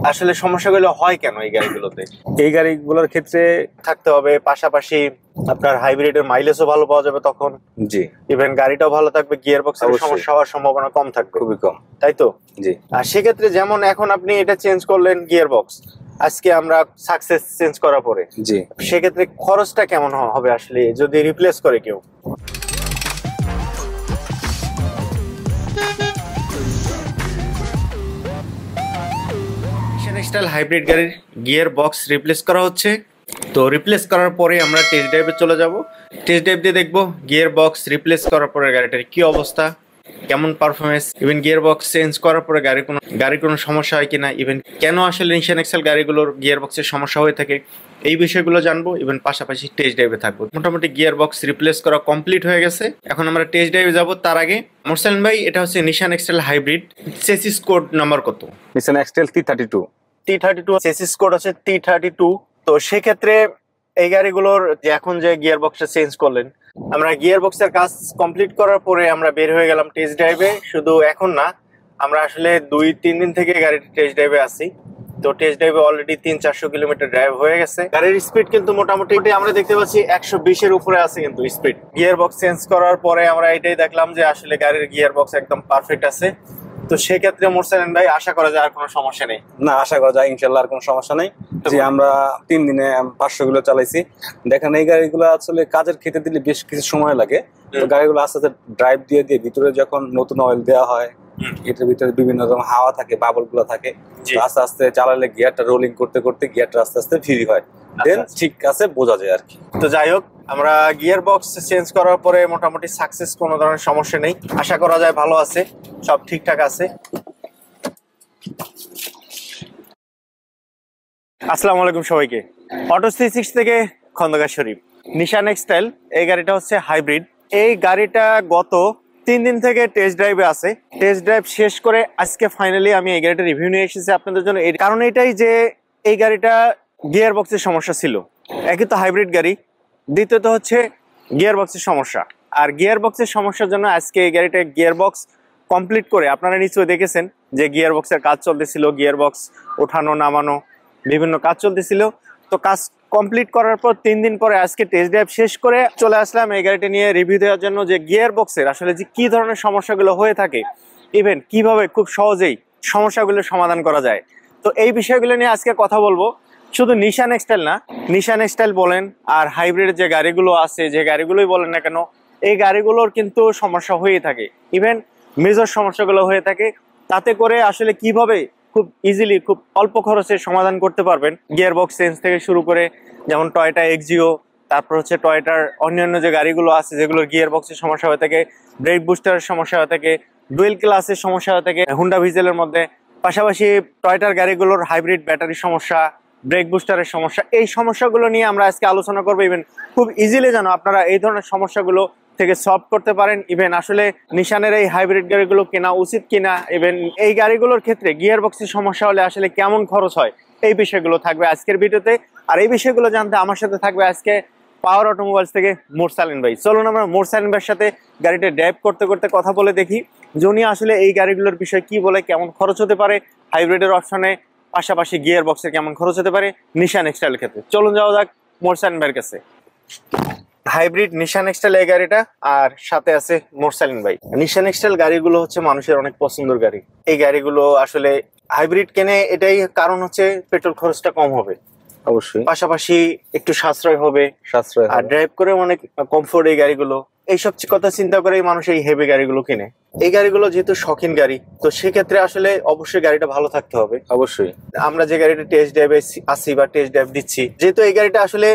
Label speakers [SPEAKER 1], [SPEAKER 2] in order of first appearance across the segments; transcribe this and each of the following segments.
[SPEAKER 1] আসলে সমস্যাগুলো হয় কেন এই গাড়িগুলোতে? এই গাড়িগুলোর ক্ষেত্রে থাকতে হবে পাশাপাশি আপনার হাইব্রিডের মাইলেজও ভালো পাওয়া যাবে তখন।
[SPEAKER 2] জি,
[SPEAKER 1] ইভেন গাড়িটাও ভালো থাকবে, গিয়ার বক্সের সমস্যা হওয়ার সম্ভাবনা কম থাকবে,
[SPEAKER 2] খুবই কম,
[SPEAKER 1] তাই তো?
[SPEAKER 2] জি।
[SPEAKER 1] আর সেক্ষেত্রে যেমন এখন আপনি এটা চেঞ্জ করলেন গিয়ার বক্স, আজকে আমরা সাকসেস চেঞ্জ করার পরে,
[SPEAKER 2] জি,
[SPEAKER 1] সেক্ষেত্রে খরচটা কেমন হবে আসলে যদি রিপ্লেস করে কেউ? স্টাইল হাইব্রিড গাড়ির গিয়ার বক্স রিপ্লেস করা হচ্ছে। তো রিপ্লেস করার পরে আমরা টেস্ট ড্রাইভে চলে যাব। টেস্ট ড্রাইভ দিয়ে দেখবো গিয়ার বক্স রিপ্লেস করার পরে গাড়িটার কি অবস্থা, কেমন performance, even gear box change করার পরে গাড়ির কোনো সমস্যা হয় কিনা, ইভেন কেন আসলে নিশান এক্সেল গাড়িগুলোর গিয়ার বক্সের সমস্যা হয়ে থাকে, এই বিষয়গুলো জানবো। ইভেন পাশাপাশি টেস্ট ড্রাইভে থাকবো। মোটামুটি গিয়ার বক্স রিপ্লেস করা কমপ্লিট হয়ে গেছে, এখন আমরা টেস্ট ড্রাইভে যাব। তার আগে মোরসালিন ভাই, এটা হচ্ছে Nissan X-Trail hybrid, chassis code number কত?
[SPEAKER 2] নিশান এক্সটেল T32
[SPEAKER 1] চেসিস কোড হচ্ছে T32। তো সেক্ষেত্রে এই গাড়িগুলোর যে এখন যে গিয়ার বক্সটা চেঞ্জ করলেন, আমরা গিয়ার বক্সের কাজ কমপ্লিট করার পরে আমরা বের হয়ে গেলাম টেস্ট ড্রাইভে। শুধু এখন না, আমরা আসলে 2-3 দিন থেকে গাড়ির টেস্ট ড্রাইভে আছি। তো টেস্ট ড্রাইভে অলরেডি 300-400 কিলোমিটার ড্রাইভ হয়ে গেছে। গাড়ির স্পিড কিন্তু মোটামুটি আমরা দেখতে পাচ্ছি 120-এর উপরে আছে কিন্তু স্পিড। গিয়ার বক্স চেঞ্জ করার পরে আমরা এটাই দেখলাম যে আসলে গাড়ির গিয়ার বক্স একদম পারফেক্ট আছে। তো সেক্ষেত্রে মোরসালিন ভাই আশা করা যায় আর কোনো সমস্যা নেই?
[SPEAKER 2] না, আশা করা যায় ইনশাল্লাহ আর কোনো সমস্যা নেই। যে আমরা 3 দিনে 500 কিলো চালাইছি। দেখেন এই গাড়িগুলো আসলে কাজের খেতে দিলে বেশ কিছু সময় লাগে। তো গাড়িগুলো আস্তে আস্তে ড্রাইভ দিয়ে ভিতরে যখন নতুন অয়েল দেওয়া হয়, এটার ভিতরে বিভিন্ন রকম হাওয়া থাকে, বাবল গুলো থাকে, আস্তে আস্তে চালালে গিয়ারটা রোলিং করতে করতে গিয়ারটা আস্তে আস্তে ফ্রি হয়, দেন ঠিক আছে বোঝা যায় আর কি।
[SPEAKER 1] তো যাই হোক, আমরা গিয়ার বক্স চেঞ্জ করার পরে মোটামুটি সাকসেস, কোনো ধরনের সমস্যা নেই, আশা করা যায় ভালো আছে, সব ঠিকঠাক আছে। আসসালামু আলাইকুম সবাইকে, অটো 360 থেকে খন্দকার শরীফ। নিশান এক্সটাইল এই গাড়িটা হচ্ছে হাইব্রিড। এই গাড়িটা গত 3 দিন থেকে টেস্ট ড্রাইভে আছে। টেস্ট ড্রাইভ শেষ করে আজকে ফাইনালি আমি এই গাড়িটা রিভিউ নিয়ে এসেছি আপনাদের জন্য। এর কারণ এটাই যে এই গাড়িটা গিয়ার বক্সের সমস্যা ছিল। একই তো হাইব্রিড গাড়ি, দ্বিতীয়ত হচ্ছে গিয়ার বক্সের সমস্যা। আর গিয়ার বক্সের সমস্যার জন্য আজকে এই গাড়িটা গিয়ার বক্স কমপ্লিট করে, আপনারা নিশ্চয়ই দেখেছেন যে গিয়ার বক্সের কাজ চলতেছিল, গিয়ার বক্স ওঠানো নামানো বিভিন্ন কাজ চলতেছিল। তো কাজ কমপ্লিট করার পর 3 দিন পরে আজকে টেস্ট ড্রাইভ শেষ করে চলে আসলাম এই গাড়িটা নিয়ে রিভিউ দেওয়ার জন্য, যে গিয়ার বক্সের আসলে যে কি ধরনের সমস্যাগুলো হয়ে থাকে, ইভেন কিভাবে খুব সহজেই সমস্যাগুলো সমাধান করা যায়। তো এই বিষয়গুলো নিয়ে আজকে কথা বলবো। শুধু নিশান এক্সটাইল না, নিশান এক্সটাইল বলেন আর হাইব্রিড যে গাড়িগুলো আছে, যে গাড়িগুলোই বলেন না কেন, এই গাড়িগুলোর কিন্তু সমস্যা হয়ে থাকে, ইভেন মেজর সমস্যাগুলো হয়ে থাকে। তাতে করে আসলে কিভাবে খুব ইজিলি, খুব অল্প খরচে সমাধান করতে পারবেন। গিয়ার বক্স চেঞ্জ থেকে শুরু করে, যেমন টয়োটা এক্সিও, তারপর হচ্ছে টয়োটার অন্যান্য যে গাড়িগুলো আছে যেগুলোর গিয়ার বক্সের সমস্যা হয়ে থাকে, ব্রেক বুস্টারের সমস্যা হয়ে থাকে, ডুয়েল ক্লাসের সমস্যা হয়ে থাকে হুন্ডা ভিজেলের মধ্যে, পাশাপাশি টয়োটার গাড়িগুলোর হাইব্রিড ব্যাটারির সমস্যা, ব্রেক বুস্টারের সমস্যা, এই সমস্যাগুলো নিয়ে আমরা আজকে আলোচনা করবো। ইভেন খুব ইজিলি যেন আপনারা এই ধরনের সমস্যাগুলো থেকে সলভ করতে পারেন। ইভেন আসলে নিশানের এই হাইব্রিড গাড়িগুলো কেনা উচিত কিনা, ইভেন এই গাড়িগুলোর ক্ষেত্রে গিয়ার বক্সের সমস্যা হলে আসলে কেমন খরচ হয়, এই বিষয়গুলো থাকবে আজকের ভিডিওতে। আর এই বিষয়গুলো জানতে আমার সাথে থাকবে আজকে পাওয়ার অটোমোবাইলস থেকে মোরসালিন ভাই। চলুন আমরা মোরসালিন ভাইয়ের সাথে গাড়িটা ড্রাইভ করতে করতে কথা বলে দেখি যে উনি আসলে এই গাড়িগুলোর বিষয়ে কি বলে, কেমন খরচ হতে পারে হাইব্রিডের অপশনে, পাশাপাশি গিয়ার বক্সের কেমন খরচ হতে পারে নিশান এক্সটাইলের ক্ষেত্রে। চলুন যাওয়া যাক মোরসালিন ভাইয়ের কাছে। হাইব্রিড নিশান এক্সটাইল এই গাড়িটা, আর সাথে আছে মোরসালিন ভাই। নিশান এক্সটাইল গাড়িগুলো হচ্ছে মানুষের অনেক পছন্দের গাড়ি। এই গাড়িগুলো আসলে হাইব্রিড কেনে এটাই কারণ হচ্ছে পেট্রোল খরচটা কম হবে,
[SPEAKER 2] অবশ্যই,
[SPEAKER 1] পাশাপাশি একটু সাশ্রয় হবে, আর ড্রাইভ করে অনেক কমফোর্ট এই গাড়িগুলো। এইসব কথা চিন্তা করে মানুষ এই হেভি গাড়িগুলো কিনে। এই গাড়িগুলো যেহেতু শখিন গাড়ি, তো সেক্ষেত্রে আসলে অবশ্যই গাড়িটা ভালো থাকতে হবে।
[SPEAKER 2] অবশ্যই
[SPEAKER 1] আমরা যে গাড়িটা টেস্ট ড্রাইভে আসি বা টেস্ট ড্রাইভ দিচ্ছি, যেহেতু এই গাড়িটা আসলে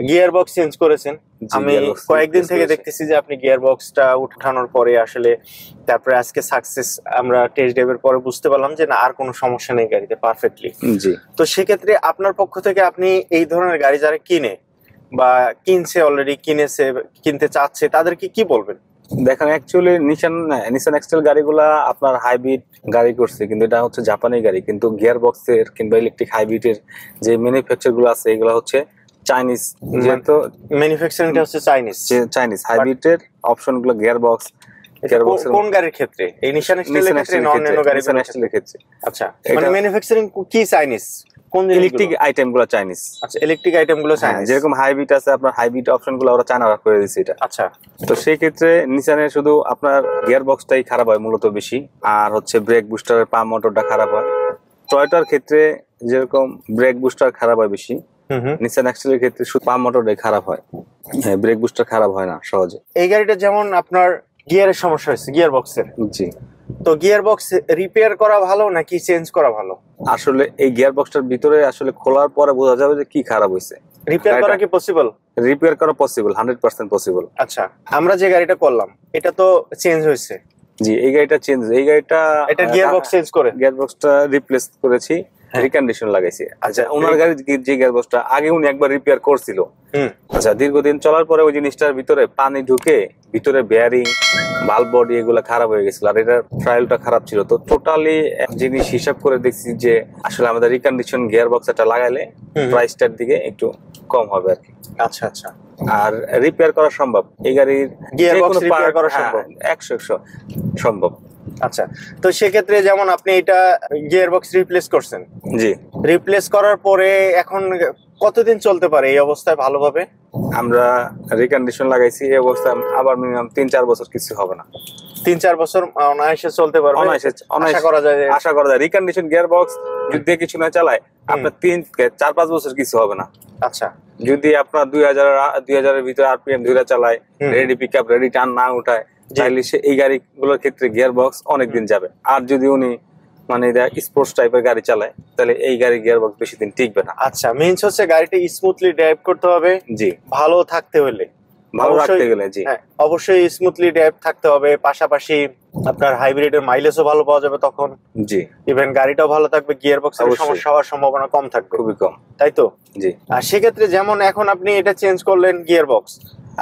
[SPEAKER 1] গিয়ার বক্স চেঞ্জ করেছেন, আমি কয়েকদিন থেকে দেখতেছি যে আপনি গিয়ার বক্সটা উঠানোর পরে আসলে, তারপরে আজকে সাকসেস আমরা টেস্ট ড্রাইভের পরে বুঝতে পারলাম যে না, আর কোনো সমস্যা নেই গাড়িতে, পারফেক্টলি।
[SPEAKER 2] জি।
[SPEAKER 1] তো সেক্ষেত্রে আপনার পক্ষ থেকে আপনি এই ধরনের গাড়ি যারা কিনে বা কিনছে, অলরেডি কিনেছে, কিনতে চাচ্ছে, তাদেরকে কি বলবেন?
[SPEAKER 2] দেখেন অ্যাকচুয়ালি নিশান এক্সটেল গাড়িগুলা আপনার হাইব্রিড গাড়ি করছে, কিন্তু এটা হচ্ছে জাপানি গাড়ি, কিন্তু গিয়ার বক্সের কিংবা ইলেকট্রিক হাইব্রিডের যে ম্যানুফ্যাকচার গুলো আছে এগুলো হচ্ছে চাইনিজ, যেহেতু
[SPEAKER 1] ম্যানুফ্যাকচারিংটা হচ্ছে চাইনিজ
[SPEAKER 2] হাইব্রিডের অপশন গুলো গিয়ার বক্স
[SPEAKER 1] কোন গাড়ির ক্ষেত্রে? এই নিশান এক্সটেলের ক্ষেত্রে না অন্যান্য গাড়ির ক্ষেত্রে? আচ্ছা, মানে ম্যানুফ্যাকচারিং কি চাইনিজ? কোন
[SPEAKER 2] ইলেকট্রিক আইটেম গুলো চাইনিজ।
[SPEAKER 1] আচ্ছা, ইলেকট্রিক আইটেম গুলো চাইনিজ,
[SPEAKER 2] যেরকম হাইব্রিড আছে আপনার, হাইব্রিড অপশন গুলো ওরা চায়না করে দিয়েছে এটা।
[SPEAKER 1] আচ্ছা,
[SPEAKER 2] তো সেই ক্ষেত্রে নিশানের শুধু আপনার গিয়ার বক্সটাই খারাপ হয় মূলত বেশি, আর হচ্ছে ব্রেক বুস্টারের পাম্প মোটরটা খারাপ হয়। টয়োটার ক্ষেত্রে যেরকম ব্রেক বুস্টার খারাপ হয় বেশি, নিশান এক্সটেলের ক্ষেত্রে শুধু পাম্প মোটরটাই খারাপ হয়, ব্রেক বুস্টার খারাপ হয় না সহজে।
[SPEAKER 1] এই গাড়িটা যেমন আপনার গিয়ারের সমস্যা হয়েছে, গিয়ার বক্সের।
[SPEAKER 2] জি।
[SPEAKER 1] তো গিয়ার বক্স রিপেয়ার করা ভালো নাকি চেঞ্জ করা ভালো?
[SPEAKER 2] আসলে এই গিয়ার বক্সটার ভিতরে আসলে খোলার পরে বোঝা যাবে যে কি খারাপ হয়েছে।
[SPEAKER 1] রিপেয়ার করা কি পসিবল?
[SPEAKER 2] রিপেয়ার করা পসিবল, 100% পসিবল।
[SPEAKER 1] আচ্ছা, আমরা যে গাড়িটা করলাম এটা তো চেঞ্জ হয়েছে।
[SPEAKER 2] জি, এই গাড়িটা চেঞ্জ, এই গাড়িটা
[SPEAKER 1] এটা গিয়ার বক্স চেঞ্জ করে
[SPEAKER 2] গিয়ার বক্সটা রিপ্লেস করেছি, রিকন্ডিশন লাগাইছি। আচ্ছা, ওনার গাড়ির যে গিয়ার বক্সটা আগে উনি একবার রিপেয়ার করছিল। আচ্ছা, দীর্ঘদিন চলার পরে ওই জিনিসটার ভিতরে পানি ঢুকে ভিতরে বেয়ারিং, বাল্ব বডি এগুলো খারাপ হয়ে গেছিল, আর এটার ট্রায়ালটা খারাপ ছিল। তো টোটালি জিনিস হিসাব করে দেখছি যে আসলে আমাদের রিকন্ডিশন গিয়ার বক্সটা লাগাইলে প্রাইসটার দিকে একটু কম হবে আর কি।
[SPEAKER 1] আচ্ছা আচ্ছা,
[SPEAKER 2] আর রিপেয়ার করা সম্ভব, এই গাড়ির
[SPEAKER 1] গিয়ার বক্স রিপেয়ার করা সম্ভব,
[SPEAKER 2] 100% সম্ভব।
[SPEAKER 1] আচ্ছা, তো সেক্ষেত্রে যেমন আপনি এটা গিয়ার বক্স রিপ্লেস করছেন,
[SPEAKER 2] জি,
[SPEAKER 1] রিপ্লেস করার পরে এখন কতদিন চলতে পারে এই অবস্থায় ভালোভাবে?
[SPEAKER 2] আমরা রিকন্ডিশন লাগাইছি এই অবস্থায় আবার মিনিমাম 3-4 বছর কিছু হবে না।
[SPEAKER 1] 3-4 বছর অনায়াসে চলতে পারবে, আশা করা যায়।
[SPEAKER 2] আশা করা যায় রিকন্ডিশন গিয়ার বক্স যদি কিছু না চালায় আপনার 3-4-5 বছর কিছু হবে না।
[SPEAKER 1] আচ্ছা,
[SPEAKER 2] যদি আপনার 2000 এর ভিতরে আরপিএম ধরে চালায়, রেডি পিকআপ রেডি টার্ন না উঠায়, তাহলে সে এই গাড়িগুলোর ক্ষেত্রে গিয়ার বক্স অনেকদিন যাবে। আর যদি উনি মানে স্পোর্টস টাইপের গাড়ি চালায় তাহলে এই গাড়ি গিয়ার বক্স বেশি দিন টিকবে না।
[SPEAKER 1] আচ্ছা, মেইনস হচ্ছে গাড়িটা স্মুথলি ড্রাইভ করতে হবে।
[SPEAKER 2] জি,
[SPEAKER 1] ভালো থাকতে হলে,
[SPEAKER 2] ভালো রাখতে গেলে জি
[SPEAKER 1] অবশ্যই স্মুথলি ড্রাইভ থাকতে হবে। পাশাপাশি আপনার হাইব্রিডের মাইলেজও ভালো পাওয়া যাবে তখন।
[SPEAKER 2] জি,
[SPEAKER 1] ইভেন গাড়িটাও ভালো থাকবে, গিয়ার বক্সের সমস্যা হওয়ার সম্ভাবনা কম থাকবে,
[SPEAKER 2] খুবই কম,
[SPEAKER 1] তাই তো?
[SPEAKER 2] জি।
[SPEAKER 1] আর সেক্ষেত্রে যেমন এখন আপনি এটা চেঞ্জ করলেন গিয়ার বক্স,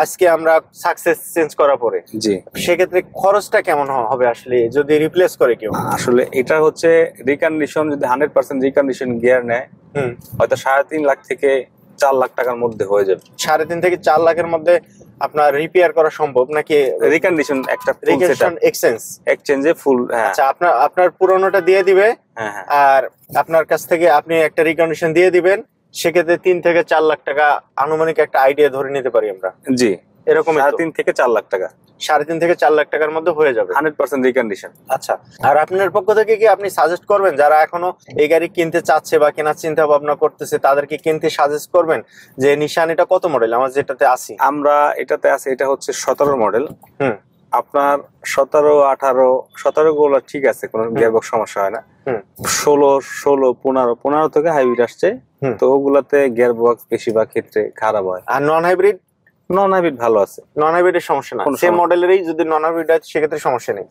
[SPEAKER 1] আজকে আমরা সাকসেস চেঞ্জ করার পরে, জি, সেক্ষেত্রে খরচটা কেমন হবে আসলে যদি রিপ্লেস করে কেউ?
[SPEAKER 2] আসলে এটা হচ্ছে রিকন্ডিশন, যদি 100% রিকন্ডিশন গিয়ার নেয় হয়তো 3.5 লাখ থেকে 4 লাখ টাকার মধ্যে হয়ে যাবে।
[SPEAKER 1] 3.5 থেকে 4 লাখের মধ্যে আপনার রিপেয়ার করা সম্ভব নাকি?
[SPEAKER 2] রিকন্ডিশন একটা
[SPEAKER 1] এক্সচেঞ্জে ফুল। আচ্ছা, আপনার পুরনোটা দিয়ে দিবে, আর আপনার কাছ থেকে আপনি একটা রিকন্ডিশন দিয়ে দিবেন, সেক্ষেত্রে 3 থেকে 4 লাখ টাকা আনুমানিক একটা আইডিয়া ধরে নিতে পারি আমরা।
[SPEAKER 2] জি,
[SPEAKER 1] এরকম
[SPEAKER 2] 3.5 থেকে 4 লাখ টাকা,
[SPEAKER 1] 3.5 থেকে 4 লাখ টাকার মধ্যে হয়ে যাবে
[SPEAKER 2] 100% রিকন্ডিশন।
[SPEAKER 1] আচ্ছা, আর আপনার পক্ষ থেকে কি আপনি সাজেস্ট করবেন যারা এখনো এই গাড়ি কিনতে চাচ্ছে বা কেনার চিন্তা ভাবনা করতেছে তাদেরকে কিনতে সাজেস্ট করবেন যে নিশান এটা কত মডেল? আমার যেটাতে আছি,
[SPEAKER 2] আমরা এটাতে আছে, এটা হচ্ছে 17 মডেল। আপনার 17 গুলো ঠিক আছে, কোনো গিয়ারবক্স সমস্যা হয় না। 16 থেকে হাইব্রিড আসছে, তো ওগুলাতে গিয়ারবক্স বেশিরভাগ ক্ষেত্রে খারাপ হয়।
[SPEAKER 1] আর নন হাইব্রিড ভালো আছে, নন হাইব্রিডের সমস্যা না, সেম মডেলেরই যদি নন হাইব্রিড হয় সেক্ষেত্রে সমস্যা নেই,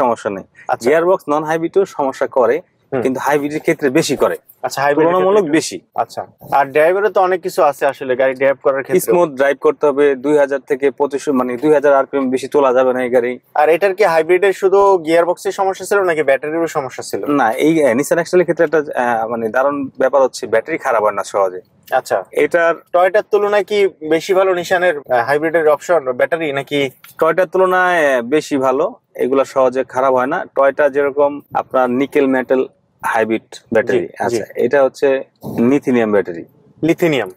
[SPEAKER 2] সমস্যা নেই। গিয়ারবক্স নন হাইব্রিডও সমস্যা করে, কিন্তু হাইব্রিডের ক্ষেত্রে বেশি করে।
[SPEAKER 1] আচ্ছা, তুলনামূলক বেশি। আচ্ছা, আর ড্রাইভারে তো অনেক কিছু আছে আসলে গাড়ি ড্রাইভ করার ক্ষেত্রে,
[SPEAKER 2] স্মুথ ড্রাইভ করতে হবে, 2000 থেকে 2500 মানে 2000 আরপিএম বেশি তোলা যাবে না এই গাড়ি।
[SPEAKER 1] আর এটার কি হাইব্রিডের শুধু গিয়ার বক্সের সমস্যা ছিল নাকি ব্যাটারিরও সমস্যা ছিল?
[SPEAKER 2] না, এই নিসান এক্সটেলের ক্ষেত্রে একটা মানে দারুণ ব্যাপার হচ্ছে ব্যাটারি খারাপ হয় না সহজে।
[SPEAKER 1] আচ্ছা,
[SPEAKER 2] এটার
[SPEAKER 1] টয়োটার তুলনায় কি বেশি ভালো নিশানের হাইব্রিডের অপশন ব্যাটারি, নাকি
[SPEAKER 2] টয়োটার তুলনায় বেশি ভালো? এগুলা সহজে খারাপ হয় না। টয়োটা যেরকম আপনার নিকেল মেটাল হাইব্রিড ব্যাটারি, আচ্ছা এটা হচ্ছে লিথিয়াম ব্যাটারি, লিথিয়াম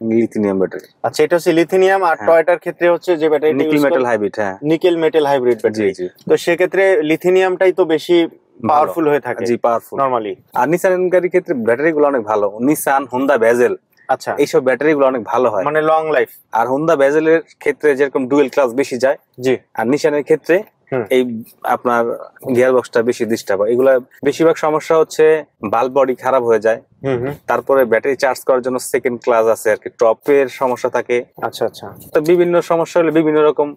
[SPEAKER 2] ব্যাটারি।
[SPEAKER 1] আচ্ছা, এটা হচ্ছে লিথিয়াম, আর টয়োটার ক্ষেত্রে হচ্ছে যে ব্যাটারি
[SPEAKER 2] নিকেল মেটাল হাইব্রিড। হ্যাঁ,
[SPEAKER 1] নিকেল মেটাল হাইব্রিড ব্যাটারি। তো সেক্ষেত্রে লিথিয়ামটাই তো বেশি পাওয়ারফুল হয়ে থাকে।
[SPEAKER 2] জি, পাওয়ারফুল
[SPEAKER 1] নরমালি।
[SPEAKER 2] আর নিসান গাড়ির ক্ষেত্রে ব্যাটারি গুলো অনেক ভালো, নিসান, হোন্ডা বেজেল,
[SPEAKER 1] আচ্ছা
[SPEAKER 2] এইসব ব্যাটারি গুলো অনেক ভালো হয়,
[SPEAKER 1] মানে লং লাইফ।
[SPEAKER 2] আর হোন্ডা বেজেলের ক্ষেত্রে যেরকম ডুয়েল ক্লাস বেশি যায়, জি, আর নিশানের ক্ষেত্রে এই আপনার গিয়ার বক্সটা বেশি ডিস্টার্ব হয়। এগুলা বেশিরভাগ সমস্যা হচ্ছে বাল্ব বডি খারাপ হয়ে যায়, তারপরে ব্যাটারি চার্জ করার জন্য সেকেন্ড ক্লাস আছে আর কি, টপের সমস্যা থাকে।
[SPEAKER 1] আচ্ছা আচ্ছা,
[SPEAKER 2] তো বিভিন্ন সমস্যা হলে বিভিন্ন রকম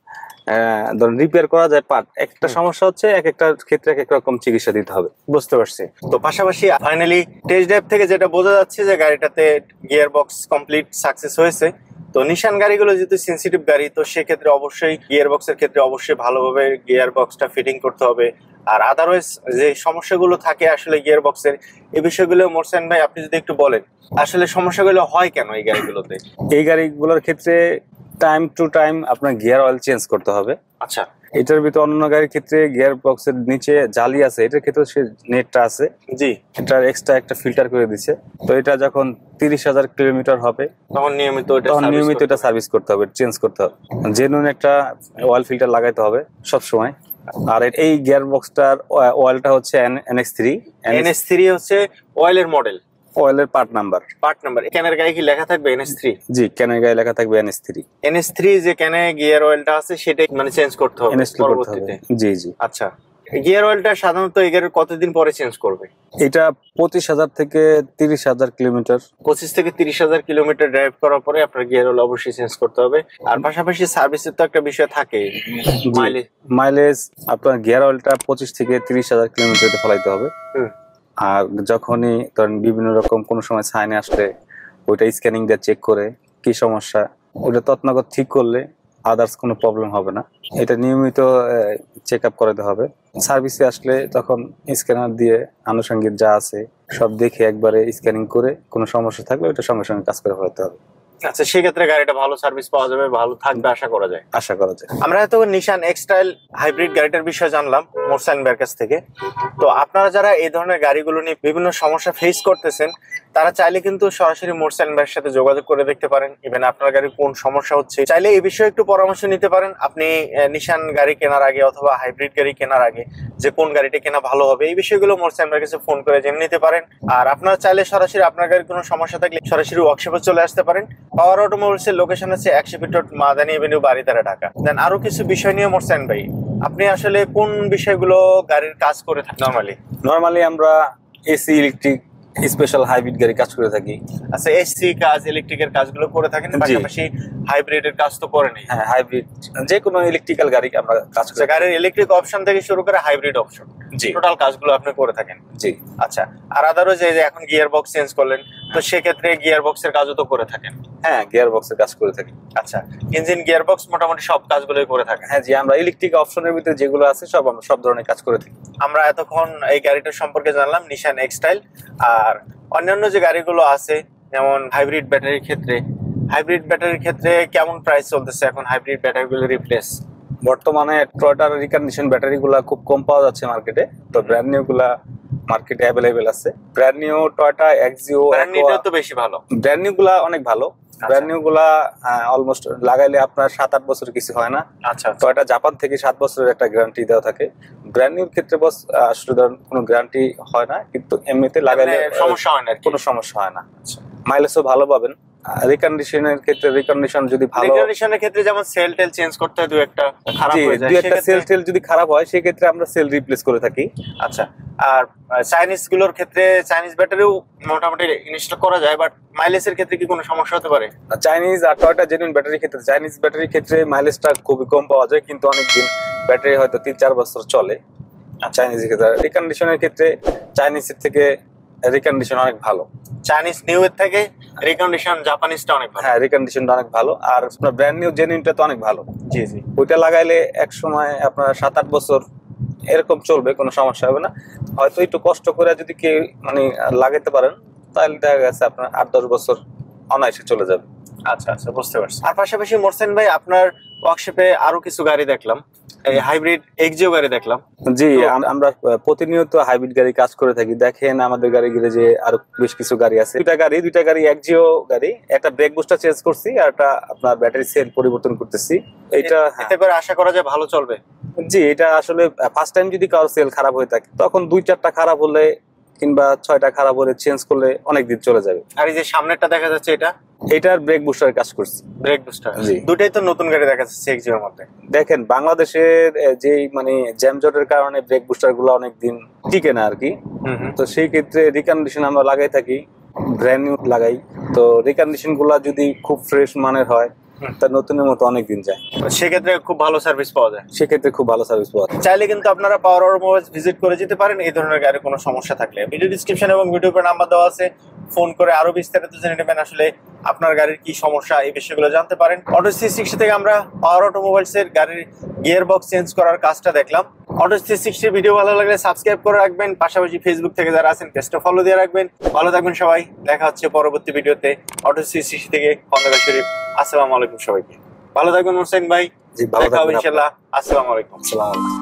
[SPEAKER 2] ধরুন রিপেয়ার করা যায় পার্ট। একটা সমস্যা হচ্ছে এক একটা ক্ষেত্রে এক এক রকম চিকিৎসা দিতে হবে।
[SPEAKER 1] বুঝতে পারছি। তো পাশাপাশি ফাইনালি টেস্ট ড্রাইভ থেকে যেটা বোঝা যাচ্ছে যে গাড়িটাতে গিয়ার বক্স কমপ্লিট সাকসেস হয়েছে। তো নিশান গাড়িগুলো যেহেতু সেন্সিটিভ গাড়ি, তো সেক্ষেত্রে অবশ্যই গিয়ার বক্সের ক্ষেত্রে অবশ্যই ভালোভাবে গিয়ার বক্সটা ফিটিং করতে হবে। আর আদারওয়াইজ যে সমস্যাগুলো থাকে আসলে গিয়ার বক্সের, এই বিষয়গুলো মোরসেন ভাই আপনি যদি একটু বলেন আসলে সমস্যাগুলো হয় কেন এই গাড়িগুলোতে?
[SPEAKER 2] এই গাড়িগুলোর ক্ষেত্রে টাইম টু টাইম আপনার গিয়ার অয়েল চেঞ্জ করতে হবে।
[SPEAKER 1] আচ্ছা,
[SPEAKER 2] এটার ভিতরে অন্য গাড়ির ক্ষেত্রে গিয়ার বক্সের নিচে জালি আছে, এটার ক্ষেত্রে সে নেটটা আছে।
[SPEAKER 1] জি,
[SPEAKER 2] এটার এক্সট্রা একটা ফিল্টার করে দিচ্ছে। তো এটা যখন 30,000 কিলোমিটার হবে
[SPEAKER 1] তখন নিয়মিত
[SPEAKER 2] এটা সার্ভিস করতে হবে, চেঞ্জ করতে হবে। জেনুইন একটা অয়েল ফিল্টার লাগাইতে হবে সব সময়। আর এই গিয়ার বক্সটার অয়েলটা হচ্ছে NX3
[SPEAKER 1] হচ্ছে অয়েলের মডেল,
[SPEAKER 2] অয়েলের পার্ট নাম্বার।
[SPEAKER 1] ক্যানের গায়ে কি লেখা থাকবে NS3?
[SPEAKER 2] জি, ক্যানের গায়ে লেখা থাকবে NS3
[SPEAKER 1] যে ক্যানে গিয়ার অয়েলটা আছে সেটাই মানে চেঞ্জ করতে হবে পরবর্তীতে।
[SPEAKER 2] জি জি।
[SPEAKER 1] আচ্ছা, গিয়ার অয়েলটা সাধারণত এই গাড়ির কতদিন পরে চেঞ্জ করবে?
[SPEAKER 2] এটা 25,000 থেকে 30,000 কিলোমিটার,
[SPEAKER 1] 25 থেকে 30,000 কিলোমিটার ড্রাইভ করার পরে আপনার গিয়ার অয়েল অবশ্যই চেঞ্জ করতে হবে। আর পাশাপাশি সার্ভিসের তো একটা বিষয় থাকে,
[SPEAKER 2] মাইলেজ। আপনার গিয়ার অয়েলটা 25 থেকে 30,000 কিলোমিটার ফলাইতে হবে। আর যখনই ধরেন বিভিন্ন রকম কোনো সময় সাইনে আসলে ওইটা স্ক্যানিং দিয়ে চেক করে কি সমস্যা, ওটা তৎনগর ঠিক করলে আদার্স কোনো প্রবলেম হবে না। এটা নিয়মিত চেক আপ করাতে হবে। সার্ভিসে আসলে তখন স্ক্যানার দিয়ে আনুষঙ্গিক যা আছে সব দেখে একবারে স্ক্যানিং করে কোনো সমস্যা থাকলে ওটা সঙ্গে সঙ্গে কাজ করে ফেলতে হবে।
[SPEAKER 1] আচ্ছা, সেক্ষেত্রে গাড়িটা ভালো সার্ভিস পাওয়া যাবে, ভালো থাকবে আশা করা যায়। আমরা হয়তো নিশান এক্সটাইল হাইব্রিড গাড়িটার বিষয়ে জানলাম মোরসাইন ভাইয়ের কাছ থেকে। তো আপনারা যারা এই ধরনের গাড়িগুলো নিয়ে বিভিন্ন সমস্যা ফেস করতেছেন, তারা চাইলে কিন্তু সরাসরি মোরসাইন ভাইয়ের সাথে যোগাযোগ করে দেখতে পারেন। ইভেন আপনার গাড়ির কোন সমস্যা হচ্ছে চাইলে এই বিষয়ে একটু পরামর্শ নিতে পারেন। আপনি নিশান গাড়ি কেনার আগে অথবা হাইব্রিড গাড়ি কেনার আগে যে কোন গাড়িটা কেনা ভালো হবে, এই বিষয়গুলো মোরসাইন ভাইয়ের কাছে ফোন করে জেনে নিতে পারেন। আর আপনারা চাইলে সরাসরি আপনার গাড়ির কোনো সমস্যা থাকলে সরাসরি ওয়ার্কশপে চলে আসতে পারেন। পাওয়ার অটোমোবাইলস এর লোকেশন আছে 100 feet road, Madani avenue, Baridhara, Dhaka. Then আরো কিছু বিষয় নিয়ে মোরসাইন ভাই, আপনি আসলে কোন বিষয়গুলো গাড়ির কাজ করে থাকেন
[SPEAKER 2] নরমালি? আমরা এসি, ইলেকট্রিক, স্পেশাল হাইব্রিড গাড়ি কাজ করে থাকি।
[SPEAKER 1] আচ্ছা, এসি কাজ, ইলেকট্রিকের কাজগুলো করে থাকেন, পাশাপাশি হাইব্রিডের কাজ তো করে নেই?
[SPEAKER 2] হ্যাঁ, হাইব্রিড যে কোনো ইলেকট্রিক্যাল গাড়ি আমরা কাজ করি।
[SPEAKER 1] গাড়ির ইলেকট্রিক অপশন থেকে শুরু করে হাইব্রিড অপশন, জি, টোটাল কাজগুলো আপনি করে থাকেন?
[SPEAKER 2] জি।
[SPEAKER 1] আচ্ছা, আর আদারওয়াইজ এই যে এখন গিয়ার বক্স চেঞ্জ করলেন, তো সেক্ষেত্রে গিয়ার বক্সের কাজও তো করে থাকেন?
[SPEAKER 2] হ্যাঁ, গিয়ার বক্সের কাজ করে থাকি।
[SPEAKER 1] আচ্ছা, ইঞ্জিন, গিয়ার বক্স মোটামুটি সব কাজগুলোই করে থাকেন?
[SPEAKER 2] হ্যাঁ জি, আমরা ইলেকট্রিক অপশনের ভিতরে যেগুলো আছে আমরা সব ধরনের কাজ করে থাকি।
[SPEAKER 1] আমরা এতক্ষণ এই গাড়িটার সম্পর্কে জানলাম, নিশান এক্সটাইল। আর অন্যান্য যে গাড়িগুলো আছে যেমন হাইব্রিড ব্যাটারির ক্ষেত্রে কেমন প্রাইস চলতেছে এখন হাইব্রিড ব্যাটারিগুলো রিপ্লেস?
[SPEAKER 2] বর্তমানে টয়োটার রিকন্ডিশন ব্যাটারি গুলা খুব কম পাওয়া যাচ্ছে মার্কেটে। তো ব্র্যান্ড নিউ গুলা মার্কেটে অ্যাভেলেবেল আছে। Brand new Toyota Axio,
[SPEAKER 1] brand নিউটা তো বেশি ভালো।
[SPEAKER 2] ব্র্যান্ড নিউ গুলা অনেক ভালো। ব্র্যান্ড নিউ গুলা অলমোস্ট লাগাইলে আপনার 7-8 বছর কিছু হয় না।
[SPEAKER 1] আচ্ছা,
[SPEAKER 2] টয়োটা জাপান থেকে 7 বছরের একটা গ্যারান্টি দেওয়া থাকে। ব্র্যান্ড নিউর ক্ষেত্রে বস আসলে কোনো গ্যারান্টি হয় না, কিন্তু এমনিতে লাগাইলে
[SPEAKER 1] সমস্যা হয় না,
[SPEAKER 2] কোনো সমস্যা হয় না। মাইলেজও ভালো পাবেন। রিকন্ডিশনের ক্ষেত্রে রিকন্ডিশন যদি ভালো,
[SPEAKER 1] রিকন্ডিশনের ক্ষেত্রে যেমন সেল টেল চেঞ্জ করতে হয়, দুই একটা খারাপ হয়ে যায়,
[SPEAKER 2] দুই একটা সেল টেল যদি খারাপ হয় সেই ক্ষেত্রে আমরা সেল রিপ্লেস করে থাকি।
[SPEAKER 1] আচ্ছা, আর চাইনিজ গুলোর ক্ষেত্রে চাইনিজ ব্যাটারিও মোটামুটি ইনস্টল করা যায়, বাট মাইলেজের ক্ষেত্রে কি কোনো সমস্যা হতে পারে?
[SPEAKER 2] চাইনিজ আর টয়োটা জেনুইন ব্যাটারির ক্ষেত্রে, চাইনিজ ব্যাটারির ক্ষেত্রে মাইলেজটা খুবই কম পাওয়া যায়, কিন্তু অনেক দিন ব্যাটারি হয়তো 3-4 বছর চলে চাইনিজের ক্ষেত্রে। রিকন্ডিশনের ক্ষেত্রে চাইনিজের থেকে রিকন্ডিশন অনেক ভালো।
[SPEAKER 1] চাইনিজ নিউ এর থেকে রিকন্ডিশন জাপানিজটা অনেক ভালো।
[SPEAKER 2] হ্যাঁ, রিকন্ডিশনটা অনেক ভালো। আর আপনার ব্র্যান্ড নিউ জেনুইনটা তো অনেক ভালো।
[SPEAKER 1] জি জি,
[SPEAKER 2] ওইটা লাগাইলে এক সময় আপনার 7-8 বছর এরকম চলবে, কোনো সমস্যা হবে না। হয়তো একটু কষ্ট করে যদি কেউ মানে লাগাইতে পারেন তাহলে দেখা গেছে আপনার 8-10 বছর অনায়াসে চলে যাবে।
[SPEAKER 1] আচ্ছা আচ্ছা, বুঝতে পারছি। আর পাশাপাশি মোরসেন ভাই, আপনার ওয়ার্কশপে আরো কিছু গাড়ি দেখলাম, এই হাইব্রিড এক্সিও গাড়ি দেখলাম।
[SPEAKER 2] জি, আমরা প্রতিনিয়ত হাইব্রিড গাড়ি কাজ করে থাকি। দেখেন আমাদের গাড়ি যে আরো বেশ কিছু গাড়ি আছে। দুইটা গাড়ি এক্সিও গাড়ি, একটা ব্রেক বুস্টার চেঞ্জ করছি আর একটা আপনার ব্যাটারি সেল পরিবর্তন করতেছি। এটা
[SPEAKER 1] এতে করে আশা করা যায় ভালো চলবে।
[SPEAKER 2] জি, এটা আসলে ফার্স্ট টাইম যদি কারো সেল খারাপ হয়ে থাকে তখন 2-4টা খারাপ হলে কিংবা 6টা খারাপ হলে চেঞ্জ করলে অনেক দিন চলে যাবে।
[SPEAKER 1] আর এই যে সামনেরটা দেখা যাচ্ছে,
[SPEAKER 2] এটার ব্রেক বুস্টার কাজ করছি।
[SPEAKER 1] ব্রেক বুস্টার, দুটাই তো নতুন গাড়ি দেখা যাচ্ছে এক্সিওর মধ্যে।
[SPEAKER 2] দেখেন বাংলাদেশের যে মানে জ্যামজটের কারণে ব্রেক বুস্টার গুলো অনেক দিন টিকে না আর কি। তো সেই ক্ষেত্রে রিকন্ডিশন আমরা লাগাই থাকি, ব্র্যান্ড নিউ লাগাই। তো রিকন্ডিশন গুলা যদি খুব ফ্রেশ মানের হয় তার নতুনের মতো অনেক দিন যায়,
[SPEAKER 1] সেক্ষেত্রে খুব ভালো সার্ভিস পাওয়া যায়।
[SPEAKER 2] চাইলে
[SPEAKER 1] কিন্তু আপনারা পাওয়ার অটোমোবাইলস ভিজিট করে যেতে পারেন এই ধরনের গাড়ির কোনো সমস্যা থাকলে। ভিডিও ডিসক্রিপশন এবং ভিডিওর নাম্বার দেওয়া আছে, ফোন করে আরো বিস্তারিত জেনে নেবেন আসলে আপনার গাড়ির কি সমস্যা, এই বিষয়গুলো জানতে পারেন। অটো 360 থেকে আমরা পাওয়ার অটোমোবাইলস এর গাড়ির গিয়ার বক্স চেঞ্জ করার কাজটা দেখলাম। অটো 360 ভিডিও ভালো লাগলে সাবস্ক্রাইব করে রাখবেন, পাশাপাশি ফেসবুক থেকে যারা আছেন পেজটা ফলো দিয়ে রাখবেন। ভালো থাকবেন সবাই, দেখা হচ্ছে পরবর্তী ভিডিওতে অটো 360 থেকে খন্দকার শরীফ। আসসালামু আলাইকুম সবাইকে, ভালো থাকবেন মোরসেন ভাই।
[SPEAKER 2] জি, ভালো
[SPEAKER 1] দেখা হবে
[SPEAKER 2] থাকবেন
[SPEAKER 1] ইনশাআল্লাহ। আসসালামু আলাইকুম।
[SPEAKER 2] আসসালামু আলাইকুম।